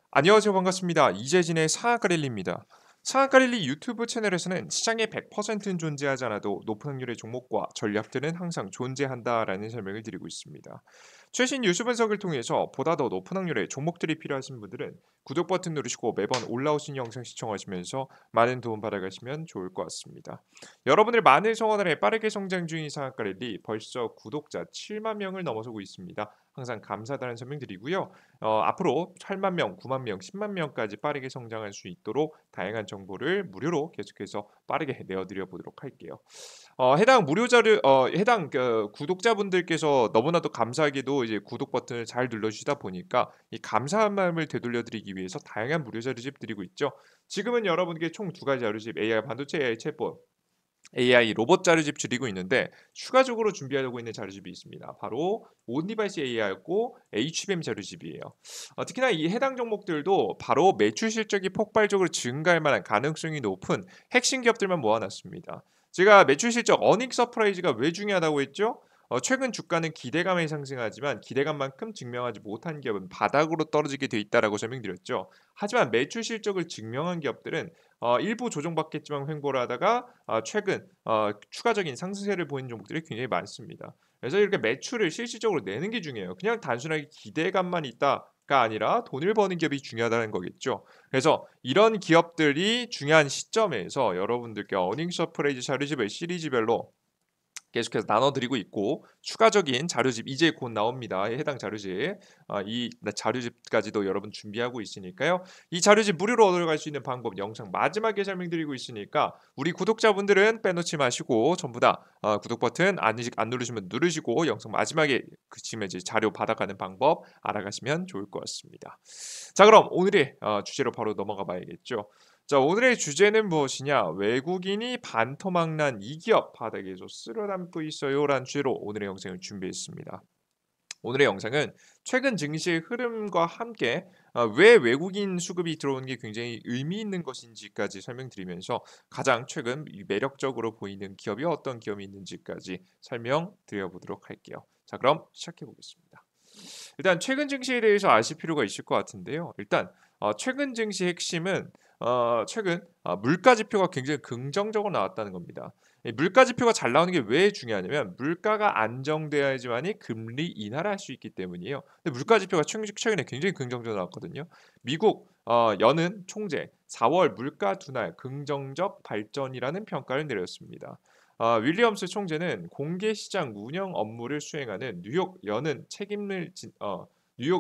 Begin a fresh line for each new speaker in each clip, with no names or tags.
안녕하세요. 반갑습니다. 이재진의 상한가릴리입니다. 상한가릴리 유튜브 채널에서는 시장의 100%는 존재하지 않아도 높은 확률의 종목과 전략들은 항상 존재한다라는 설명을 드리고 있습니다. 최신 뉴스 분석을 통해서 보다 더 높은 확률의 종목들이 필요하신 분들은 구독 버튼 누르시고 매번 올라오신 영상 시청하시면서 많은 도움 받아가시면 좋을 것 같습니다. 여러분들 많은 성원 아래 빠르게 성장 중인 상한가릴리 벌써 구독자 7만 명을 넘어서고 있습니다. 항상 감사하다는 설명 드리고요. 앞으로 8만 명, 9만 명, 10만 명까지 빠르게 성장할 수 있도록 다양한 정보를 무료로 계속해서 빠르게 내어드려 보도록 할게요. 해당 무료자를 해당 구독자분들께서 너무나도 감사하게도 이제 구독 버튼을 잘 눌러주시다 보니까 이 감사한 마음을 되돌려드리기 위해서 다양한 무료 자료집 드리고 있죠. 지금은 여러분께 총 두 가지 자료집 AI 반도체 AI 챗봇 AI 로봇 자료집 줄이고 있는데 추가적으로 준비하려고 있는 자료집이 있습니다. 바로 온디바이스 AI였고 HBM 자료집이에요. 특히나 이 해당 종목들도 바로 매출 실적이 폭발적으로 증가할 만한 가능성이 높은 핵심 기업들만 모아놨습니다. 제가 매출 실적 어닝 서프라이즈가 왜 중요하다고 했죠? 최근 주가는 기대감에 상승하지만 기대감만큼 증명하지 못한 기업은 바닥으로 떨어지게 돼 있다라고 설명드렸죠. 하지만 매출 실적을 증명한 기업들은 일부 조정받겠지만 횡보를 하다가 최근 추가적인 상승세를 보이는 종목들이 굉장히 많습니다. 그래서 이렇게 매출을 실질적으로 내는 게 중요해요. 그냥 단순하게 기대감만 있다가 아니라 돈을 버는 기업이 중요하다는 거겠죠. 그래서 이런 기업들이 중요한 시점에서 여러분들께 어닝 서프라이즈 자료집을 시리즈별로 계속해서 나눠드리고 있고 추가적인 자료집 이제 곧 나옵니다. 해당 자료집 이 자료집까지도 여러분 준비하고 있으니까요. 이 자료집 무료로 얻어갈 수 있는 방법 영상 마지막에 설명드리고 있으니까 우리 구독자분들은 빼놓지 마시고 전부 다 구독 버튼 안 누르시면 누르시고 영상 마지막에 지금 이제 자료 받아가는 방법 알아가시면 좋을 것 같습니다. 자 그럼 오늘의 주제로 바로 넘어가 봐야겠죠. 자, 오늘의 주제는 무엇이냐? 외국인이 반토막난 이 기업 바닥에서 쓸어담고 있어요라는 주제로 오늘의 영상을 준비했습니다. 오늘의 영상은 최근 증시의 흐름과 함께 왜 외국인 수급이 들어오는 게 굉장히 의미 있는 것인지까지 설명드리면서 가장 최근 매력적으로 보이는 기업이 어떤 기업이 있는지까지 설명드려보도록 할게요. 자, 그럼 시작해 보겠습니다. 일단 최근 증시에 대해서 아실 필요가 있을 것 같은데요. 일단 최근 증시 핵심은 최근 물가 지표가 굉장히 긍정적으로 나왔다는 겁니다. 이 물가 지표가 잘 나오는 게 왜 중요하냐면 물가가 안정돼야지만이 금리 인하를 할 수 있기 때문이에요. 근데 물가 지표가 최근에 굉장히 긍정적으로 나왔거든요. 미국 여는 총재 4월 물가 둔화 긍정적 발전이라는 평가를 내렸습니다. 윌리엄스 총재는 공개 시장 운영 업무를 수행하는 뉴욕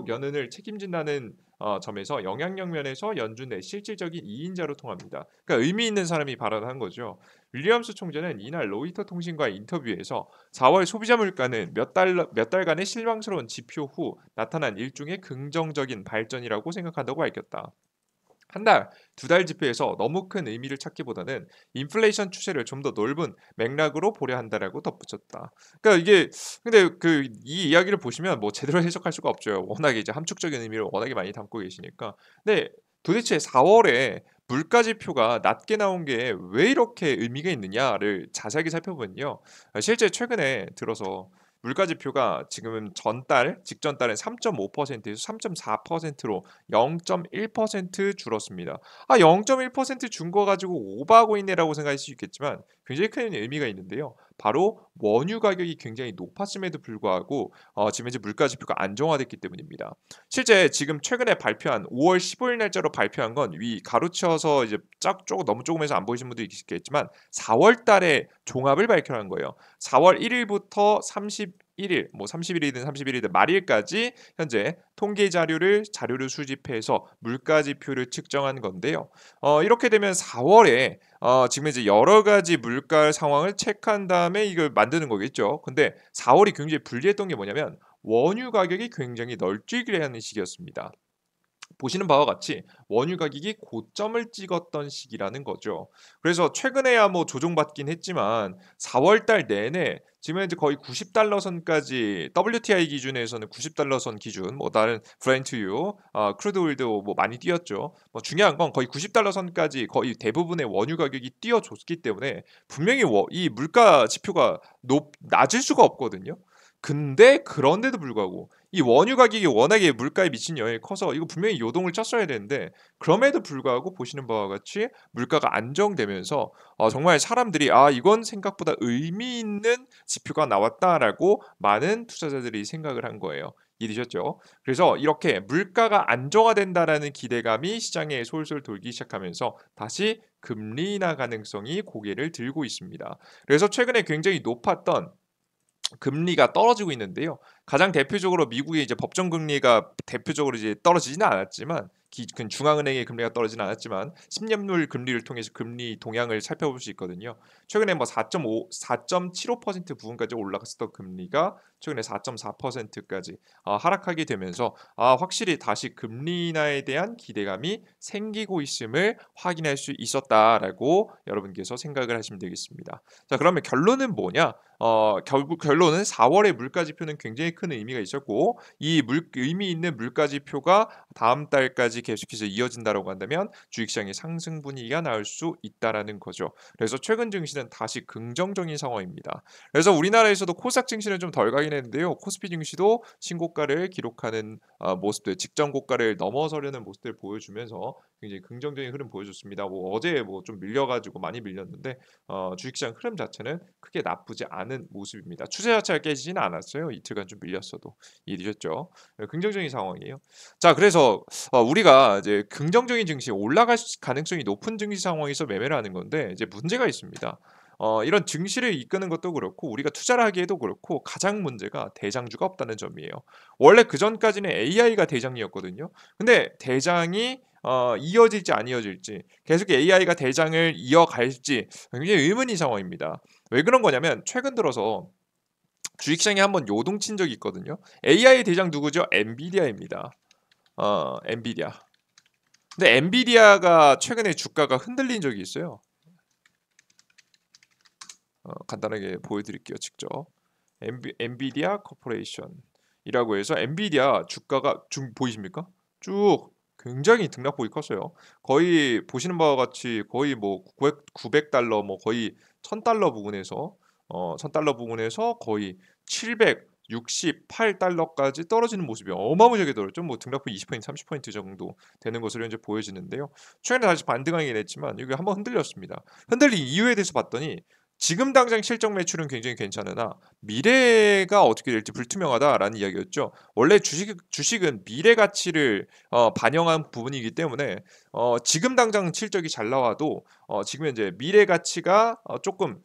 연은을 책임진다는 점에서 영향력 면에서 연준의 실질적인 2인자로 통합니다. 그러니까 의미 있는 사람이 발언한 거죠. 윌리엄스 총재는 이날 로이터 통신과의 인터뷰에서 4월 소비자 물가는 몇 달간의 실망스러운 지표 후 나타난 일종의 긍정적인 발전이라고 생각한다고 밝혔다. 한 달, 두 달 지표에서 너무 큰 의미를 찾기보다는 인플레이션 추세를 좀 더 넓은 맥락으로 보려 한다라고 덧붙였다. 그러니까 이게 근데 이 이야기를 보시면 뭐 제대로 해석할 수가 없죠. 워낙에 이제 함축적인 의미를 워낙에 많이 담고 계시니까. 근데 도대체 4월에 물가 지표가 낮게 나온 게 왜 이렇게 의미가 있느냐를 자세하게 살펴보면요. 실제 최근에 들어서 물가 지표가 지금은 직전 달은 3.5%에서 3.4%로 0.1% 줄었습니다. 0.1%준 거 가지고 오버하고 있네라고 생각할 수 있겠지만 굉장히 큰 의미가 있는데요. 바로 원유 가격이 굉장히 높았음에도 불구하고 지금 현재 물가 지표가 안정화됐기 때문입니다. 실제 지금 최근에 발표한 5월 15일 날짜로 발표한 건 위 가로쳐서 이제 너무 조금해서 안 보이신 분도 있겠지만 4월 달에 종합을 발표한 거예요. 4월 1일부터 31일, 뭐 30일이든 31일이든 말일까지 현재 통계 자료를 수집해서 물가 지표를 측정한 건데요. 이렇게 되면 4월에 지금 이제 여러 가지 물가 상황을 체크한 다음에 이걸 만드는 거겠죠. 근데 4월이 굉장히 불리했던 게 뭐냐면 원유 가격이 굉장히 널뛰기를 시기였습니다. 보시는 바와 같이 원유 가격이 고점을 찍었던 시기라는 거죠. 그래서 최근에야 뭐 조정받긴 했지만 4월 달 내내 지금 현재 거의 90달러 선까지 WTI 기준에서는 90달러 선 기준 뭐 다른 브렌트유, 크루드 오일도 뭐 많이 뛰었죠. 뭐 중요한 건 거의 90달러 선까지 거의 대부분의 원유 가격이 뛰어줬기 때문에 분명히 이 물가 지표가 낮을 수가 없거든요. 근데 그런데도 불구하고 이 원유 가격이 워낙에 물가에 미친 영향이 커서 이거 분명히 요동을 쳤어야 되는데 그럼에도 불구하고 보시는 바와 같이 물가가 안정되면서 정말 사람들이 '아 이건 생각보다 의미 있는 지표가 나왔다.'라고 많은 투자자들이 생각을 한 거예요. 이해되셨죠? 그래서 이렇게 '물가가 안정화된다.'라는 기대감이 시장에 솔솔 돌기 시작하면서 다시 금리 인하 가능성이 고개를 들고 있습니다. 그래서 최근에 굉장히 높았던 금리가 떨어지고 있는데요. 가장 대표적으로 미국의 이제 법정 금리가 대표적으로 이제 떨어지지는 않았지만 그 중앙은행의 금리가 떨어지지는 않았지만 10년물 금리를 통해서 금리 동향을 살펴볼 수 있거든요. 최근에 뭐 4.75% 부근까지 올라갔었던 금리가 최근에 4.4%까지 하락하게 되면서 확실히 다시 금리 인하에 대한 기대감이 생기고 있음을 확인할 수 있었다라고 여러분께서 생각을 하시면 되겠습니다. 자, 그러면 결론은 뭐냐? 결국 결론은 4월의 물가 지표는 굉장히 큰 의미가 있었고 의미 있는 물가 지표가 다음 달까지 계속해서 이어진다라고 한다면 주식시장의 상승 분위기가 나올 수 있다라는 거죠. 그래서 최근 증시는 다시 긍정적인 상황입니다. 그래서 우리나라에서도 코스닥 증시는 좀 덜 가긴 했는데요. 코스피 증시도 신고가를 기록하는 모습들, 직전 고가를 넘어서려는 모습들 보여주면서 굉장히 긍정적인 흐름 보여줬습니다. 뭐 어제 뭐 좀 밀려가지고 많이 밀렸는데 주식시장 흐름 자체는 크게 나쁘지 않은 모습입니다. 추세 자체가 깨지지는 않았어요. 이틀간 좀 밀렸어도 이해되셨죠? 긍정적인 상황이에요. 자, 그래서 우리가 이제 긍정적인 증시 올라갈 가능성이 높은 증시 상황에서 매매를 하는 건데 이제 문제가 있습니다. 이런 증시를 이끄는 것도 그렇고 우리가 투자를 하기에도 그렇고 가장 문제가 대장주가 없다는 점이에요. 원래 그 전까지는 AI가 대장이었거든요. 근데 대장이 이어질지 안 이어질지 계속 AI가 대장을 이어갈지 굉장히 의문인 상황입니다. 왜 그런 거냐면 최근 들어서 주식시장에 한번 요동친 적이 있거든요. AI 대장 누구죠? 엔비디아입니다. 엔비디아. 근데 엔비디아가 최근에 주가가 흔들린 적이 있어요. 간단하게 보여드릴게요. 직접. 엔비디아 코퍼레이션이라고 해서 엔비디아 주가가 좀 보이십니까? 쭉 굉장히 등락폭이 컸어요. 거의 보시는 바와 같이 거의 뭐 900달러 뭐 거의 1000달러 부근에서 1000달러 부근에서 거의 768달러까지 떨어지는 모습이 어마무시하게 떨어졌죠. 뭐 등락폭 20% 30% 정도 되는 것으로 현재 보여지는데요. 최근에 다시 반등하긴 했지만 여기 한번 흔들렸습니다. 흔들린 이유에 대해서 봤더니 지금 당장 실적 매출은 굉장히 괜찮으나 미래가 어떻게 될지 불투명하다라는 이야기였죠. 원래 주식은 미래 가치를 반영한 부분이기 때문에 지금 당장 실적이 잘 나와도 지금 현재 미래 가치가 조금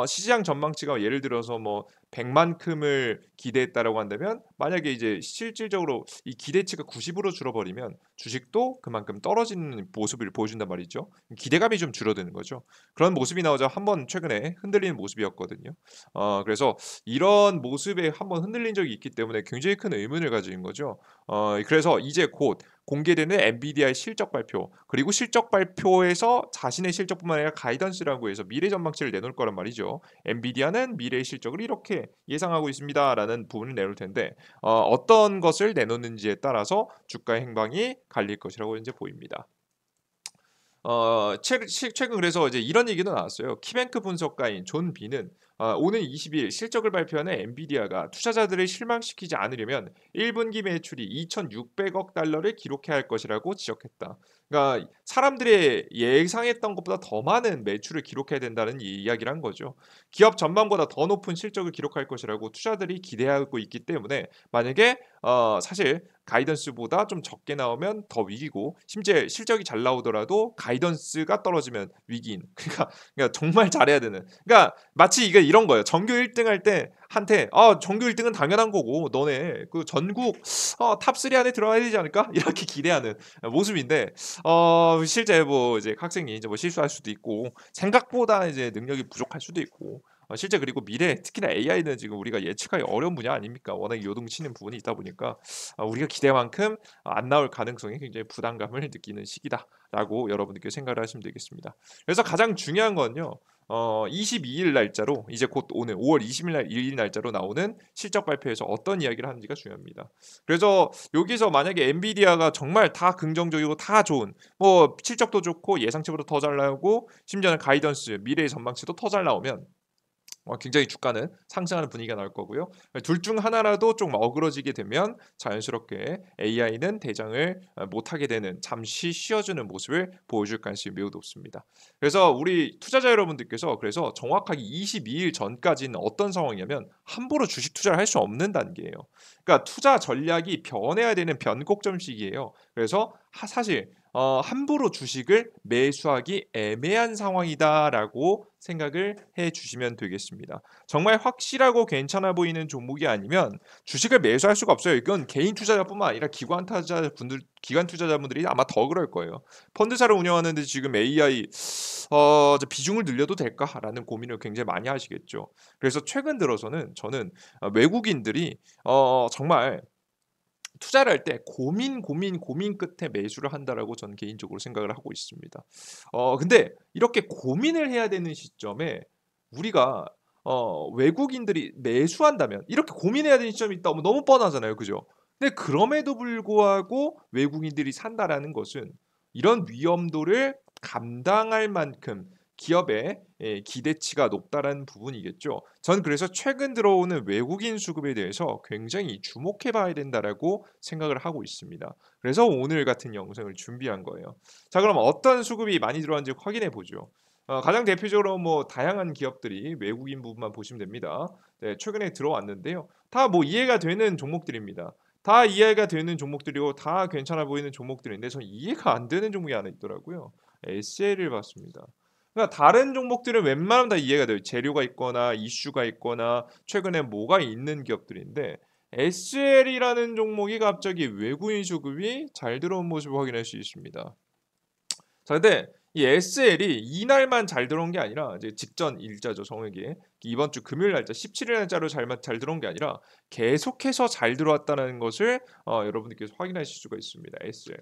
시장 전망치가 예를 들어서 뭐 100만큼을 기대했다라고 한다면 만약에 이제 실질적으로 이 기대치가 90으로 줄어버리면 주식도 그만큼 떨어지는 모습을 보여준단 말이죠. 기대감이 좀 줄어드는 거죠. 그런 모습이 나오자 한번 최근에 흔들리는 모습이었거든요. 그래서 이런 모습에 한번 흔들린 적이 있기 때문에 굉장히 큰 의문을 가지는 거죠. 그래서 이제 곧 공개되는 엔비디아의 실적 발표 그리고 실적 발표에서 자신의 실적뿐만 아니라 가이던스라고 해서 미래 전망치를 내놓을 거란 말이죠. 엔비디아는 미래의 실적을 이렇게 예상하고 있습니다라는 부분을 내놓을 텐데 어떤 것을 내놓는지에 따라서 주가의 행방이 갈릴 것이라고 이제 보입니다. 최근 그래서 이제 이런 얘기도 나왔어요. 키뱅크 분석가인 존 비는 오는 20일 실적을 발표하는 엔비디아가 투자자들을 실망시키지 않으려면 1분기 매출이 2,600억 달러를 기록해야 할 것이라고 지적했다. 그러니까 사람들의 예상했던 것보다 더 많은 매출을 기록해야 된다는 이야기를 한 거죠. 기업 전망보다 더 높은 실적을 기록할 것이라고 투자들이 기대하고 있기 때문에 만약에 사실 가이던스보다 좀 적게 나오면 더 위기고 심지어 실적이 잘 나오더라도 가이던스가 떨어지면 위기인. 그러니까 정말 잘해야 되는. 그러니까 마치 이게 이런 거예요. 전교 1등 할 때 한테 전교 1등은 당연한 거고 너네 그 전국 탑3 안에 들어가야 되지 않을까? 이렇게 기대하는 모습인데 실제 뭐 이제 학생이 이제 뭐 실수할 수도 있고 생각보다 이제 능력이 부족할 수도 있고 실제 그리고 미래 특히나 AI는 지금 우리가 예측하기 어려운 분야 아닙니까? 워낙 요동치는 부분이 있다 보니까 우리가 기대만큼 안 나올 가능성이 굉장히 부담감을 느끼는 시기다라고 여러분들께 생각을 하시면 되겠습니다. 그래서 가장 중요한 건요. 22일 날짜로 이제 곧 오늘 5월 20일 날 1일 날짜로 나오는 실적 발표에서 어떤 이야기를 하는지가 중요합니다. 그래서 여기서 만약에 엔비디아가 정말 다 긍정적이고 다 좋은 뭐 실적도 좋고 예상치보다 더 잘 나오고 심지어는 가이던스 미래의 전망치도 더 잘 나오면 굉장히 주가는 상승하는 분위기가 나올 거고요. 둘 중 하나라도 좀 어그러지게 되면 자연스럽게 AI는 대장을 못하게 되는 잠시 쉬어주는 모습을 보여줄 가능성이 매우 높습니다. 그래서 우리 투자자 여러분들께서 그래서 정확하게 22일 전까지는 어떤 상황이냐면 함부로 주식 투자를 할 수 없는 단계예요. 그러니까 투자 전략이 변해야 되는 변곡점 시기예요. 그래서 사실 함부로 주식을 매수하기 애매한 상황이다라고 생각을 해 주시면 되겠습니다. 정말 확실하고 괜찮아 보이는 종목이 아니면 주식을 매수할 수가 없어요. 이건 개인 투자자뿐만 아니라 기관 투자자분들이 아마 더 그럴 거예요. 펀드사를 운영하는데 지금 AI 비중을 늘려도 될까라는 고민을 굉장히 많이 하시겠죠. 그래서 최근 들어서는 저는 외국인들이 정말 투자를 할 때 고민 끝에 매수를 한다라고 저는 개인적으로 생각을 하고 있습니다. 근데 이렇게 고민을 해야 되는 시점에 우리가 외국인들이 매수한다면 이렇게 고민해야 되는 시점이 있다 면 너무 뻔하잖아요. 그죠? 근데 그럼에도 불구하고 외국인들이 산다라는 것은 이런 위험도를 감당할 만큼 기업의 기대치가 높다라는 부분이겠죠. 전 그래서 최근 들어오는 외국인 수급에 대해서 굉장히 주목해 봐야 된다라고 생각을 하고 있습니다. 그래서 오늘 같은 영상을 준비한 거예요. 자, 그럼 어떤 수급이 많이 들어왔는지 확인해 보죠. 가장 대표적으로 뭐 다양한 기업들이 외국인 부분만 보시면 됩니다. 네, 최근에 들어왔는데요. 다 뭐 이해가 되는 종목들입니다. 다 이해가 되는 종목들이고 다 괜찮아 보이는 종목들인데 전 이해가 안 되는 종목이 하나 있더라고요. SL을 봤습니다. 그러니까 다른 종목들은 웬만하면 다 이해가 돼요. 재료가 있거나 이슈가 있거나 최근에 뭐가 있는 기업들인데 SL이라는 종목이 갑자기 외국인 수급이 잘 들어온 모습을 확인할 수 있습니다. 자, 근데 이 SL이 이날만 잘 들어온 게 아니라 이제 직전 일자죠, 정확히 이번 주 금요일 날짜 17일 날짜로 잘 들어온 게 아니라 계속해서 잘 들어왔다는 것을 여러분들께서 확인하실 수가 있습니다. SL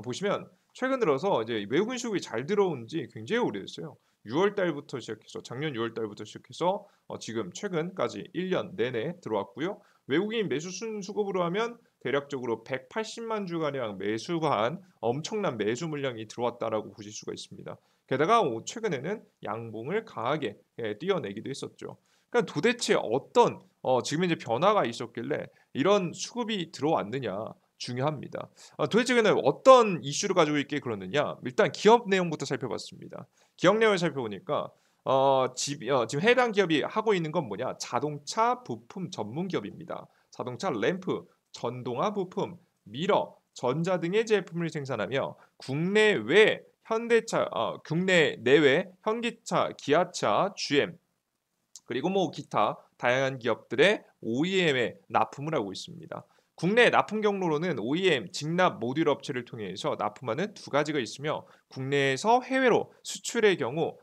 보시면 최근 들어서 이제 외국인 수급이 잘 들어온 지 굉장히 오래됐어요. 6월 달부터 시작해서 작년 6월 달부터 시작해서 지금 최근까지 1년 내내 들어왔고요. 외국인 매수 수급으로 하면 대략적으로 180만 주가량 매수한 엄청난 매수 물량이 들어왔다라고 보실 수가 있습니다. 게다가 최근에는 양봉을 강하게 띄어내기도 했었죠. 그러니까 도대체 어떤 지금 이제 변화가 있었길래 이런 수급이 들어왔느냐 중요합니다. 도대체 그는 어떤 이슈를 가지고 있게 그러느냐? 일단 기업 내용부터 살펴봤습니다. 기업 내용을 살펴보니까 지금 해당 기업이 하고 있는 건 뭐냐? 자동차 부품 전문 기업입니다. 자동차 램프, 전동화 부품, 미러, 전자 등의 제품을 생산하며 국내 내외 현기차, 기아차, GM 그리고 뭐 기타 다양한 기업들의 OEM에 납품을 하고 있습니다. 국내 납품 경로로는 OEM 직납 모듈 업체를 통해서 납품하는 두 가지가 있으며 국내에서 해외로 수출의 경우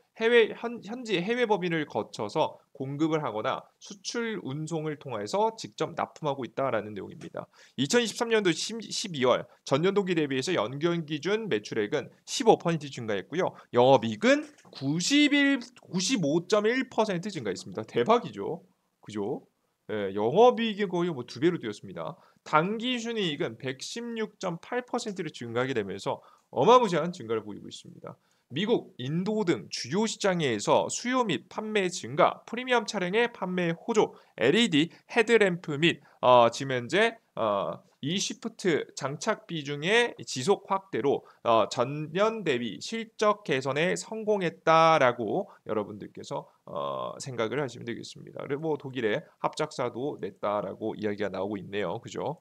현지 해외 법인을 거쳐서 공급을 하거나 수출 운송을 통해서 직접 납품하고 있다라는 내용입니다. 2023년도 12월 전년도기 대비해서 연결 기준 매출액은 15% 증가했고요. 영업이익은 95.1% 증가했습니다. 대박이죠. 그죠? 예, 영업이익이 거의 뭐 두 배로 뛰었습니다. 당기 순이익은 116.8%로 증가하게 되면서 어마무시한 증가를 보이고 있습니다. 미국, 인도 등 주요 시장에서 수요 및 판매 증가, 프리미엄 차량의 판매 호조, LED 헤드램프 및 지금 현재 이시프트 장착 비중의 지속 확대로 전년 대비 실적 개선에 성공했다라고 여러분들께서 생각을 하시면 되겠습니다. 그리고 뭐 독일의 합작사도 냈다라고 이야기가 나오고 있네요. 그죠?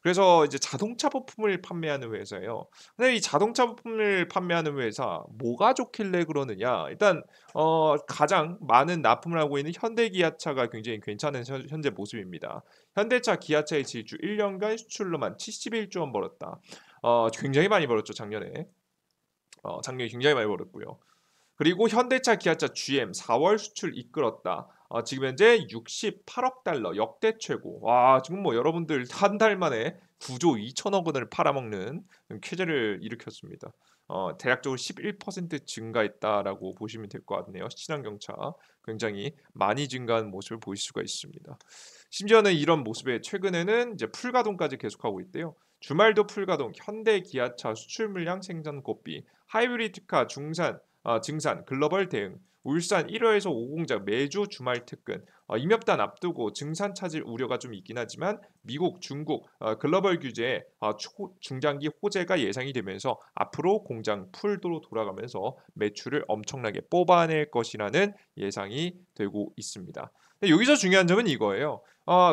그래서 이제 자동차 부품을 판매하는 회사예요. 근데 이 자동차 부품을 판매하는 회사 뭐가 좋길래 그러느냐? 일단 가장 많은 납품을 하고 있는 현대기아차가 굉장히 괜찮은 현재 모습입니다. 현대차, 기아차의 질주 1년간 수출로만 71조 원 벌었다. 굉장히 많이 벌었죠, 작년에. 작년에 굉장히 많이 벌었고요. 그리고 현대차, 기아차, GM 4월 수출 이끌었다. 지금 현재 68억 달러 역대 최고. 와, 지금 뭐 여러분들 한 달 만에 9조 2천억 원을 팔아먹는 쾌재를 일으켰습니다. 대략적으로 11% 증가했다라고 보시면 될 것 같네요. 친환경차 굉장히 많이 증가한 모습을 보일 수가 있습니다. 심지어는 이런 모습에 최근에는 이제 풀가동까지 계속하고 있대요. 주말도 풀가동, 현대 기아차 수출 물량 생산 고삐, 하이브리드카 증산 글로벌 대응, 울산 1호에서 5공장 매주 주말 특근, 임협단 앞두고 증산 차질 우려가 좀 있긴 하지만 미국, 중국 글로벌 규제에 중장기 호재가 예상이 되면서 앞으로 공장 풀도로 돌아가면서 매출을 엄청나게 뽑아낼 것이라는 예상이 되고 있습니다. 근데 여기서 중요한 점은 이거예요.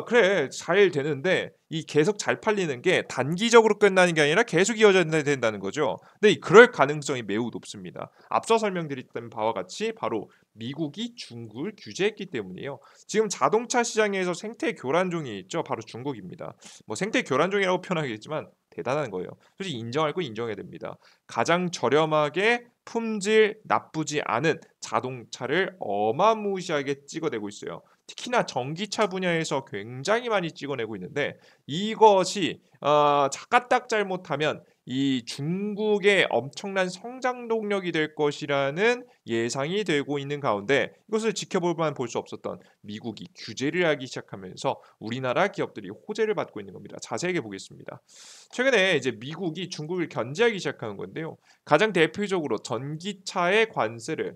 그래 잘 되는데 이 계속 잘 팔리는 게 단기적으로 끝나는 게 아니라 계속 이어져야 된다는 거죠. 근데 그럴 가능성이 매우 높습니다. 앞서 설명드렸던 바와 같이 바로 미국이 중국을 규제했기 때문이에요. 지금 자동차 시장에서 생태 교란종이 있죠. 바로 중국입니다. 뭐 생태 교란종이라고 표현하겠지만 대단한 거예요. 솔직히 인정할 거 인정해야 됩니다. 가장 저렴하게 품질 나쁘지 않은 자동차를 어마무시하게 찍어내고 있어요. 특히나 전기차 분야에서 굉장히 많이 찍어내고 있는데 이것이 까딱 잘못하면 이 중국의 엄청난 성장 동력이 될 것이라는 예상이 되고 있는 가운데 이것을 지켜볼만 볼 수 없었던 미국이 규제를 하기 시작하면서 우리나라 기업들이 호재를 받고 있는 겁니다. 자세하게 보겠습니다. 최근에 이제 미국이 중국을 견제하기 시작하는 건데요. 가장 대표적으로 전기차의 관세를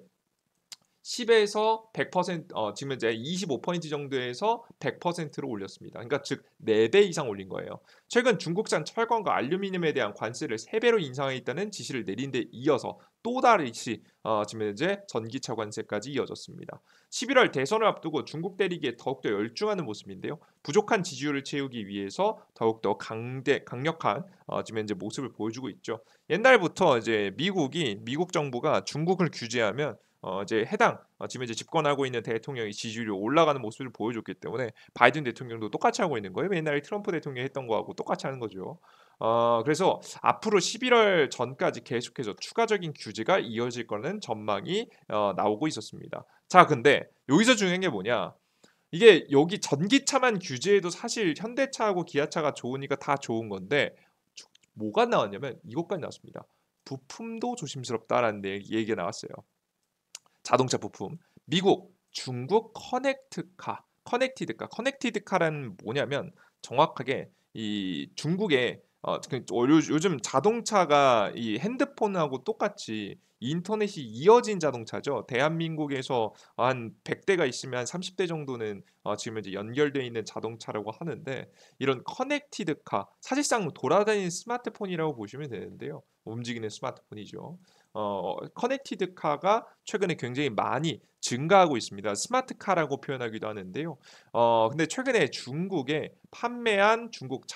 10에서 100% 지금 이제 25% 정도에서 100%로 올렸습니다. 그러니까 즉 4배 이상 올린 거예요. 최근 중국산 철강과 알루미늄에 대한 관세를 3배로 인상하겠다는 지시를 내린 데 이어서 또 다르시 지금 이제 전기차 관세까지 이어졌습니다. 11월 대선을 앞두고 중국 대리기에 더욱더 열중하는 모습인데요. 부족한 지지율을 채우기 위해서 더욱더 강력한 지금 이제 모습을 보여주고 있죠. 옛날부터 이제 미국 정부가 중국을 규제하면 이제 해당 지금 이제 집권하고 있는 대통령의 지지율이 올라가는 모습을 보여줬기 때문에 바이든 대통령도 똑같이 하고 있는 거예요. 옛날에 트럼프 대통령이 했던 거하고 똑같이 하는 거죠. 그래서 앞으로 11월 전까지 계속해서 추가적인 규제가 이어질 거라는 전망이 나오고 있었습니다. 자, 근데 여기서 중요한 게 뭐냐? 이게 여기 전기차만 규제해도 사실 현대차하고 기아차가 좋으니까 다 좋은 건데 뭐가 나왔냐면 이것까지 나왔습니다. 부품도 조심스럽다라는 얘기가 나왔어요. 자동차 부품, 미국, 중국 커넥티드카라는 뭐냐면 정확하게 이 중국의 요즘 자동차가 이 핸드폰하고 똑같이 인터넷이 이어진 자동차죠. 대한민국에서 한 100대가 있으면 한 30대 정도는 지금 이제 연결되어 있는 자동차라고 하는데 이런 커넥티드카 사실상 돌아다니는 스마트폰이라고 보시면 되는데요. 움직이는 스마트폰이죠. 커넥티드카가 최근에 굉장히 많이 증가하고 있습니다. 스마트카라고 표현하기도 하는데요. 근데 최근에 중국에 판매한 중국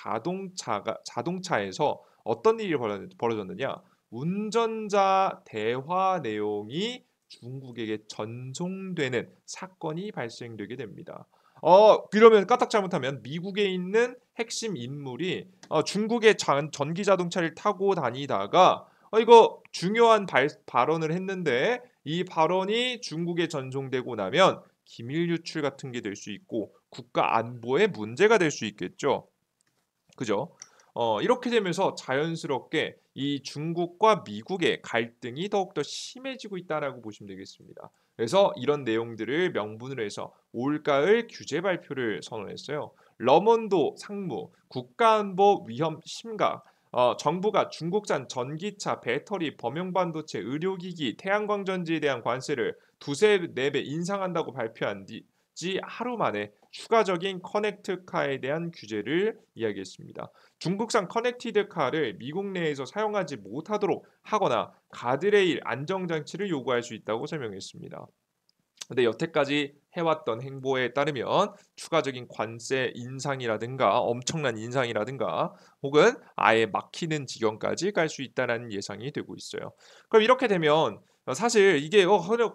자동차에서 어떤 일이 벌어졌느냐? 운전자 대화 내용이 중국에게 전송되는 사건이 발생되게 됩니다. 그러면 까딱 잘못하면 미국에 있는 핵심 인물이 중국의 전기 자동차를 타고 다니다가 이거 중요한 발언을 했는데 이 발언이 중국에 전송되고 나면 기밀 유출 같은 게 될 수 있고 국가 안보에 문제가 될 수 있겠죠. 그죠? 이렇게 되면서 자연스럽게 이 중국과 미국의 갈등이 더욱더 심해지고 있다라고 보시면 되겠습니다. 그래서 이런 내용들을 명분으로 해서 올가을 규제 발표를 선언했어요. 러먼도 상무, 국가안보 위험 심각, 정부가 중국산 전기차, 배터리, 범용반도체, 의료기기, 태양광전지에 대한 관세를 두세 네 배 인상한다고 발표한 지 하루 만에 추가적인 커넥트카에 대한 규제를 이야기했습니다. 중국산 커넥티드카를 미국 내에서 사용하지 못하도록 하거나 가드레일 안정장치를 요구할 수 있다고 설명했습니다. 근데 여태까지 해왔던 행보에 따르면 추가적인 관세 인상이라든가 엄청난 인상이라든가 혹은 아예 막히는 지경까지 갈 수 있다는 예상이 되고 있어요. 그럼 이렇게 되면 사실 이게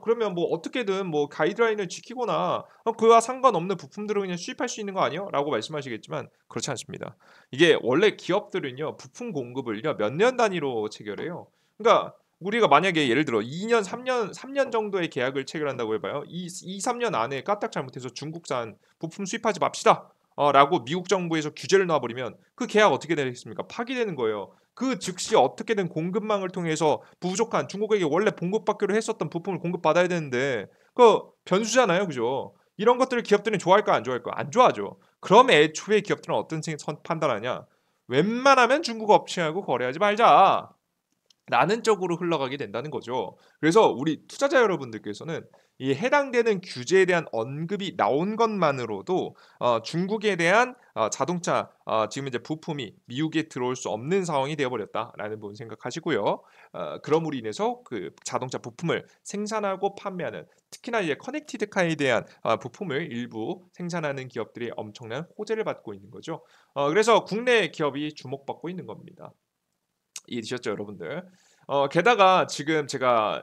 그러면 뭐 어떻게든 뭐 가이드라인을 지키거나 그와 상관없는 부품들을 그냥 수입할 수 있는 거 아니요? 라고 말씀하시겠지만 그렇지 않습니다. 이게 원래 기업들은요 부품 공급을요 몇 년 단위로 체결해요. 그러니까 우리가 만약에 예를 들어 2년, 3년 정도의 계약을 체결한다고 해봐요. 3년 안에 까딱 잘못해서 중국산 부품 수입하지 맙시다. 라고 미국 정부에서 규제를 놔버리면 그 계약 어떻게 되겠습니까? 파기되는 거예요. 그 즉시 어떻게든 공급망을 통해서 부족한 중국에게 원래 공급받기로 했었던 부품을 공급받아야 되는데 그 변수잖아요. 그죠? 이런 것들을 기업들은 좋아할까 안 좋아할까? 안 좋아하죠. 그럼 애초에 기업들은 어떤 판단하냐? 웬만하면 중국 업체하고 거래하지 말자. 라는 쪽으로 흘러가게 된다는 거죠. 그래서 우리 투자자 여러분들께서는 이 해당되는 규제에 대한 언급이 나온 것만으로도 중국에 대한 자동차 지금 이제 부품이 미국에 들어올 수 없는 상황이 되어 버렸다라는 부분 생각하시고요. 그럼으로 인해서 그 자동차 부품을 생산하고 판매하는 특히나 이제 커넥티드 카에 대한 부품을 일부 생산하는 기업들이 엄청난 호재를 받고 있는 거죠. 그래서 국내 기업이 주목받고 있는 겁니다. 이해되셨죠, 여러분들? 게다가 지금 제가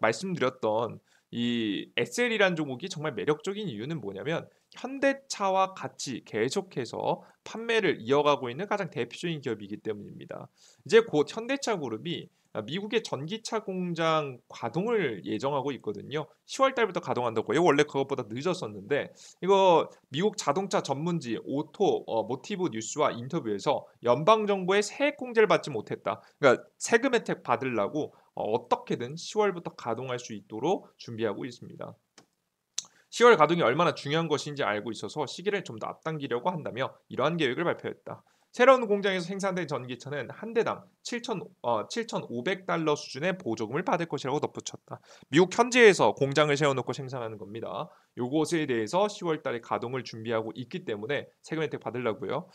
말씀드렸던 이 SL이라는 종목이 정말 매력적인 이유는 뭐냐면 현대차와 같이 계속해서 판매를 이어가고 있는 가장 대표적인 기업이기 때문입니다. 이제 곧 현대차 그룹이 미국의 전기차 공장 가동을 예정하고 있거든요. 10월 달부터 가동한다고 해요. 원래 그것보다 늦었었는데 이거 미국 자동차 전문지 오토 모티브 뉴스와 인터뷰에서 연방 정부의 세액 공제를 받지 못했다. 그러니까 세금 혜택 받으려고 어떻게든 10월부터 가동할 수 있도록 준비하고 있습니다. 10월 가동이 얼마나 중요한 것인지 알고 있어서 시기를 좀 더 앞당기려고 한다며 이러한 계획을 발표했다. 새로운 공장에서 생산된 전기차는 한 대당 7,500달러 수준의 보조금을 받을 것이라고 덧붙였다. 미국 현지에서 공장을 세워놓고 생산하는 겁니다. 요것에 대해서 10월 달에 가동을 준비하고 있기 때문에 세금 혜택 받으려고요.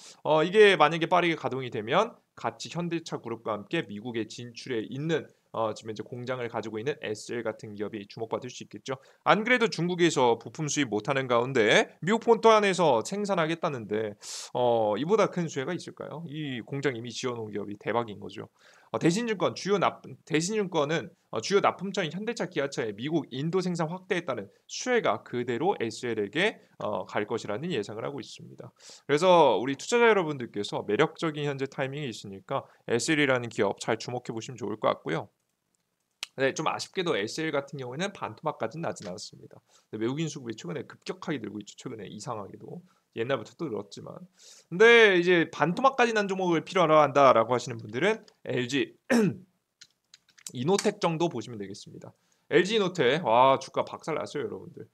이게 만약에 빠르게 가동이 되면 같이 현대차 그룹과 함께 미국에 진출해 있는 지금 이제 공장을 가지고 있는 SL 같은 기업이 주목받을 수 있겠죠. 안 그래도 중국에서 부품 수입 못하는 가운데 미국 본토 안에서 생산하겠다는데 이보다 큰 수혜가 있을까요? 이 공장 이미 지어놓은 기업이 대박인 거죠. 대신증권은 주요 납품처인 현대차, 기아차의 미국, 인도 생산 확대에 따른 수혜가 그대로 SL에게 갈 것이라는 예상을 하고 있습니다. 그래서 우리 투자자 여러분들께서 매력적인 현재 타이밍이 있으니까 SL이라는 기업 잘 주목해 보시면 좋을 것 같고요. 네, 좀 아쉽게도 SL 같은 경우에는 반토막까지는 나진 않았습니다. 외국인 수급이 최근에 급격하게 늘고 있죠. 최근에 이상하게도 옛날부터 또 늘었지만, 근데 이제 반토막까지 난 종목을 필요로 한다라고 하시는 분들은 LG 이노텍 정도 보시면 되겠습니다. LG 이노텍 와 주가 박살났어요, 여러분들.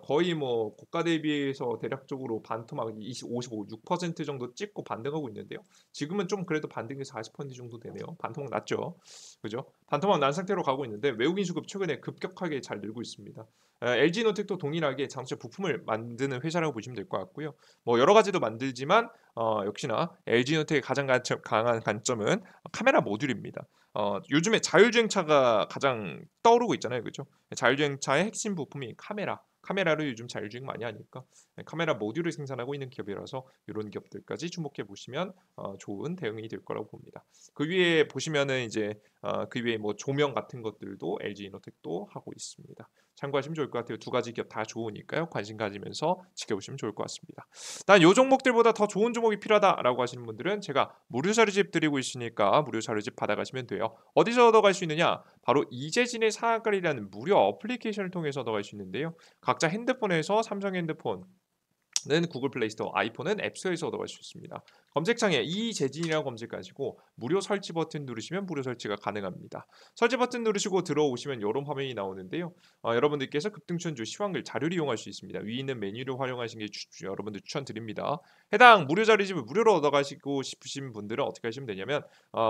거의 뭐 고가 대비해서 대략적으로 반토막 20, 55, 6% 정도 찍고 반등하고 있는데요. 지금은 좀 그래도 반등이 40% 정도 되네요. 반토막 났죠, 그죠? 반토막 난 상태로 가고 있는데 외국인 수급 최근에 급격하게 잘 늘고 있습니다. LG노텍도 동일하게 자동차 부품을 만드는 회사라고 보시면 될 것 같고요. 뭐 여러 가지도 만들지만 역시나 LG노텍의 가장 강한 관점은 카메라 모듈입니다. 요즘에 자율주행차가 가장 떠오르고 있잖아요, 그죠? 자율주행차의 핵심 부품이 카메라로 요즘 자율주행 많이 하니까 카메라 모듈을 생산하고 있는 기업이라서 이런 기업들까지 주목해 보시면 좋은 대응이 될 거라고 봅니다. 그 위에 보시면은 이제 그 위에 뭐 조명 같은 것들도 LG 이노텍도 하고 있습니다. 참고하시면 좋을 것 같아요. 두 가지 기업 다 좋으니까요. 관심 가지면서 지켜보시면 좋을 것 같습니다. 단 요 종목들보다 더 좋은 종목이 필요하다라고 하시는 분들은 제가 무료 자료집 드리고 있으니까 무료 자료집 받아가시면 돼요. 어디서 얻어갈 수 있느냐? 바로 이재진의 사학관이라는 무료 어플리케이션을 통해서 얻어갈 수 있는데요. 각자 핸드폰에서 삼성 핸드폰 는 구글 플레이 스토어, 아이폰은 앱스토어에서 얻어갈 수 있습니다. 검색창에 이재진이라고 검색하시고 무료 설치 버튼 누르시면 무료 설치가 가능합니다. 설치 버튼 누르시고 들어오시면 이런 화면이 나오는데요. 여러분들께서 급등천주 시황글 자료를 이용할 수 있습니다. 위에 있는 메뉴를 활용하시는 게 여러분들 추천드립니다. 해당 무료 자료집을 무료로 얻어가시고 싶으신 분들은 어떻게 하시면 되냐면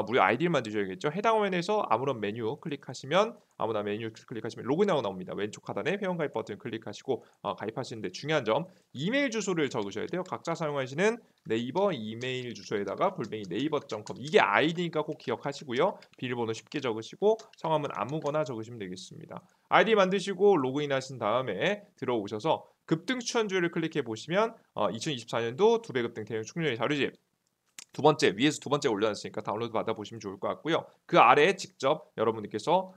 무료 아이디를 만드셔야겠죠. 해당 화면에서 아무런 메뉴 클릭하시면 아무나 메뉴 클릭하시면 로그인하고 나옵니다. 왼쪽 하단에 회원가입 버튼 클릭하시고 가입하시는데 중요한 점 이메일 주소를 적으셔야 돼요. 각자 사용하시는 네이버 이메일 주소에다가 골뱅이 네이버.com 이게 아이디니까 꼭 기억하시고요. 비밀번호 쉽게 적으시고 성함은 아무거나 적으시면 되겠습니다. 아이디 만드시고 로그인 하신 다음에 들어오셔서 급등 추천주를 클릭해 보시면 2024년도 2배 급등 대응 충분히 자료집 두 번째 위에서 두 번째 올려놨으니까 다운로드 받아보시면 좋을 것 같고요. 그 아래에 직접 여러분들께서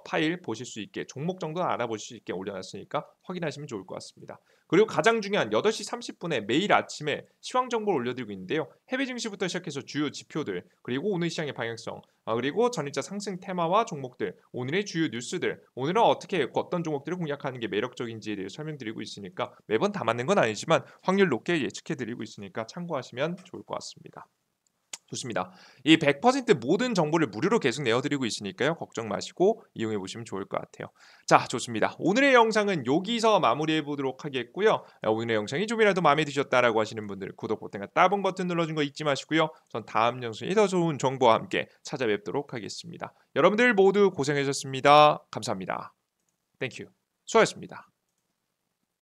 파일 보실 수 있게 종목 정도는 알아보실 수 있게 올려놨으니까 확인하시면 좋을 것 같습니다. 그리고 가장 중요한 8시 30분에 매일 아침에 시황 정보를 올려드리고 있는데요. 해외 증시부터 시작해서 주요 지표들 그리고 오늘 시장의 방향성 그리고 전일자 상승 테마와 종목들 오늘의 주요 뉴스들 오늘은 어떤 종목들을 공략하는 게 매력적인지에 대해 설명드리고 있으니까 매번 다 맞는 건 아니지만 확률 높게 예측해드리고 있으니까 참고하시면 좋을 것 같습니다. 좋습니다. 이 100% 모든 정보를 무료로 계속 내어드리고 있으니까요. 걱정 마시고 이용해 보시면 좋을 것 같아요. 자, 좋습니다. 오늘의 영상은 여기서 마무리해 보도록 하겠고요. 오늘의 영상이 좀이라도 마음에 드셨다라고 하시는 분들 구독 버튼과 따봉 버튼 눌러준 거 잊지 마시고요. 전 다음 영상에 더 좋은 정보와 함께 찾아뵙도록 하겠습니다. 여러분들 모두 고생하셨습니다. 감사합니다. 땡큐. 수고하셨습니다.